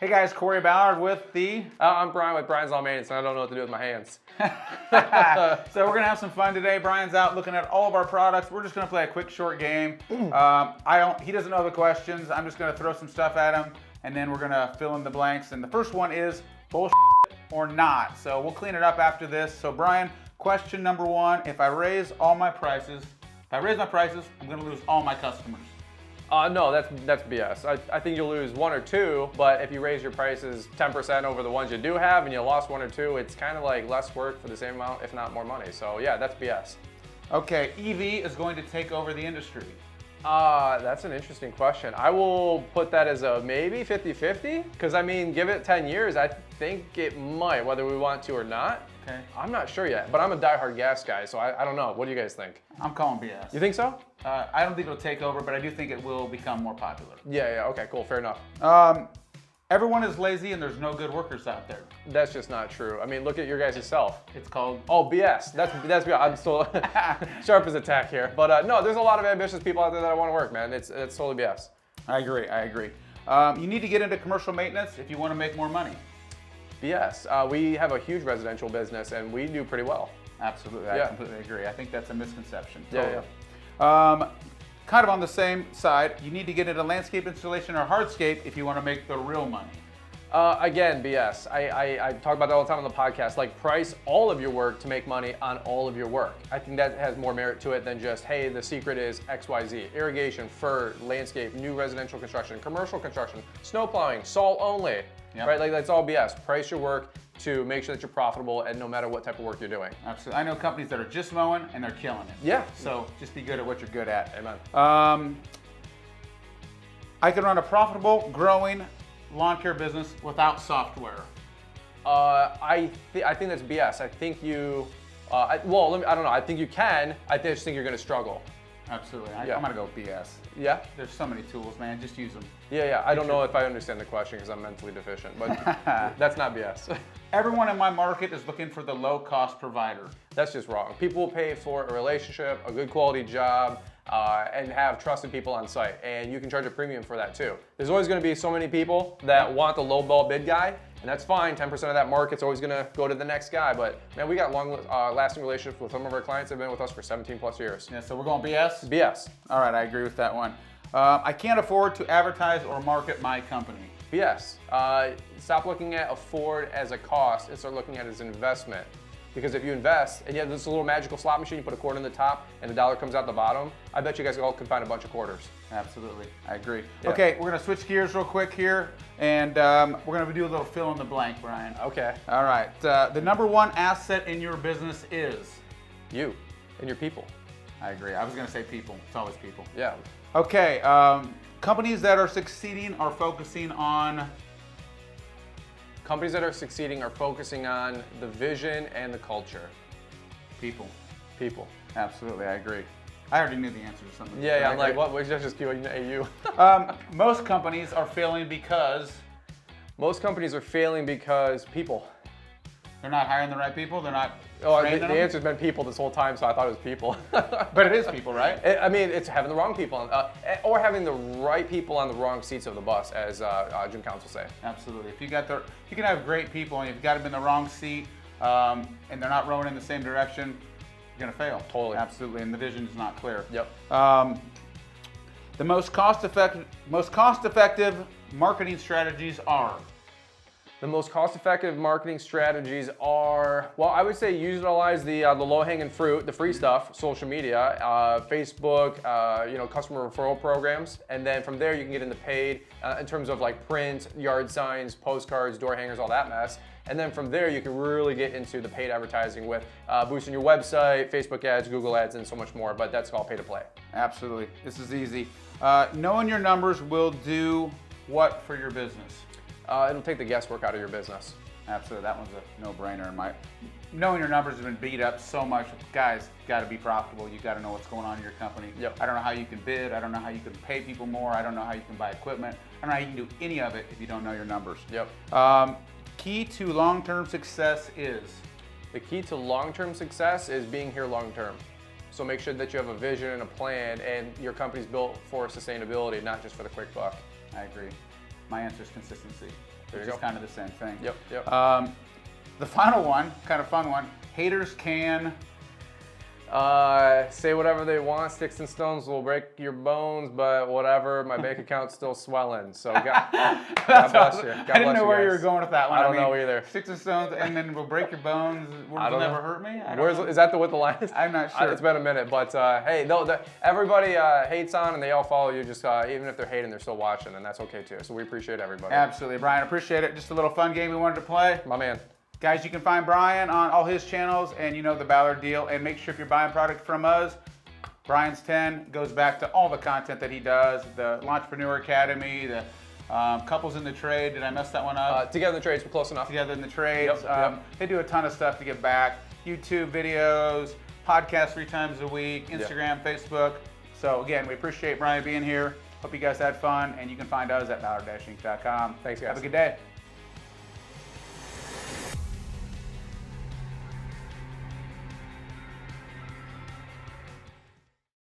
Hey guys, Kory Ballard with the... I'm Brian with Brian's Law Maintenance, and I don't know what to do with my hands. So we're gonna have some fun today. Brian's out looking at all of our products. We're just gonna play a quick, short game. He doesn't know the questions. I'm just gonna throw some stuff at him, and then we're gonna fill in the blanks. And the first one is bullshit or not. So we'll clean it up after this. So Brian, question number one: if I raise my prices, I'm gonna lose all my customers. No, that's BS. I think you'll lose one or two, but if you raise your prices 10% over the ones you do have and you lost one or two, it's kind of like less work for the same amount, if not more money. So yeah, that's BS. Okay, EV is going to take over the industry. That's an interesting question. I will put that as a maybe 50-50, because I mean, give it 10 years, I think it might, whether we want to or not. Okay. I'm not sure yet, but I'm a diehard gas guy, so I don't know. What do you guys think? I'm calling BS. You think so? I don't think it'll take over, but I do think it will become more popular. Yeah, okay, cool, fair enough. Everyone is lazy and there's no good workers out there. That's just not true. I mean, look at your guys' self. It's called... Oh, BS. That's BS. I'm still sharp as a tack here. But no, there's a lot of ambitious people out there that want to work, man. It's totally BS. I agree. You need to get into commercial maintenance if you want to make more money. BS. We have a huge residential business and we do pretty well. Absolutely. I completely agree. I think that's a misconception. Totally. Yeah. Kind of on the same side, you need to get into landscape installation or hardscape if you want to make the real money. Again, BS. I talk about that all the time on the podcast. Like, price all of your work to make money on all of your work. I think that has more merit to it than just, hey, the secret is XYZ. Irrigation, fur, landscape, new residential construction, commercial construction, snow plowing, salt only. Yep. Right? Like, that's all BS. Price your work to make sure that you're profitable and no matter what type of work you're doing. Absolutely. I know companies that are just mowing and they're killing it. Yeah. So just be good at what you're good at. Amen. I can run a profitable, growing lawn care business without software. I think that's BS. I think you, I don't know. I think you can. I just think you're going to struggle. Absolutely. I'm going to go with BS. Yeah? There's so many tools, man. Just use them. Yeah. I don't know if I understand the question because I'm mentally deficient, but that's not BS. Everyone in my market is looking for the low-cost provider. That's just wrong. People will pay for a relationship, a good quality job, and have trusted people on site. And you can charge a premium for that too. There's always going to be so many people that want the low ball bid guy, and that's fine. 10% of that market's always going to go to the next guy. But man, we got long lasting relationships with some of our clients that have been with us for 17 plus years. Yeah, so we're going BS? BS. All right, I agree with that one. I can't afford to advertise or market my company. BS. Stop looking at afford as a cost and start looking at it as an investment. Because if you invest and you have this little magical slot machine, you put a quarter in the top and a dollar comes out the bottom, I bet you guys all can find a bunch of quarters. Absolutely, I agree. Yeah. Okay, we're gonna switch gears real quick here, and we're gonna do a little fill in the blank, Brian. Okay. All right, the number one asset in your business is? You and your people. I agree. I was gonna say people. It's always people. Yeah. Okay, companies that are succeeding are focusing on? Companies that are succeeding are focusing on the vision and the culture. People. People. Absolutely, I agree. I already knew the answer to something. Yeah, I'm like, what? That's just you. Most companies are failing because? Most companies are failing because people. They're not hiring the right people? They're not the answer's been people this whole time, so I thought it was people. But it is people, right? I mean, it's having the wrong people, or having the right people on the wrong seats of the bus, as Jim Council say. Absolutely. If you can have great people, and you've got them in the wrong seat, and they're not rowing in the same direction, you're gonna fail. Totally. Absolutely, and the vision is not clear. Yep. The most cost-effective marketing strategies are? The most cost-effective marketing strategies are, well, I would say utilize the low-hanging fruit, the free stuff, social media, Facebook, customer referral programs, and then from there you can get into paid in terms of like print, yard signs, postcards, door hangers, all that mess. And then from there you can really get into the paid advertising with boosting your website, Facebook ads, Google ads, and so much more. But that's all pay to play. Absolutely. This is easy. Knowing your numbers will do what for your business? It'll take the guesswork out of your business. Absolutely, that one's a no-brainer. Knowing your numbers has been beat up so much. Guys, got to be profitable. You got to know what's going on in your company. Yep. I don't know how you can bid. I don't know how you can pay people more. I don't know how you can buy equipment. I don't know how you can do any of it if you don't know your numbers. Yep. Key to long-term success is? The key to long-term success is being here long-term. So make sure that you have a vision and a plan, and your company's built for sustainability, not just for the quick buck. I agree. My answer is consistency, There which you is go. kind of the same thing. Yep. The final one, kind of fun one. Haters can. Say whatever they want. Sticks and stones will break your bones, but whatever. My bank account's still swelling. So God bless you. God I didn't bless know where you guys. were going with that one. I don't know either. Sticks and stones, and then will break your bones. Will I don't never know. hurt me. Is that what the line is? I'm not sure. It's been a minute, but hey, everybody hates on and they all follow you. Just even if they're hating, they're still watching, and that's okay too. So we appreciate everybody. Absolutely, Brian. Appreciate it. Just a little fun game we wanted to play. My man. Guys, you can find Brian on all his channels, and you know the Ballard deal. And make sure if you're buying product from us, Brian's 10 goes back to all the content that he does, the Entrepreneur Academy, the Couples in the Trade. Did I mess that one up? Together in the Trades, we're close enough. Together in the Trades. Yep. They do a ton of stuff to give back. YouTube videos, podcasts 3 times a week, Instagram, Facebook. So again, we appreciate Brian being here. Hope you guys had fun, and you can find us at ballard-inc.com. Thanks, guys. Have a good day.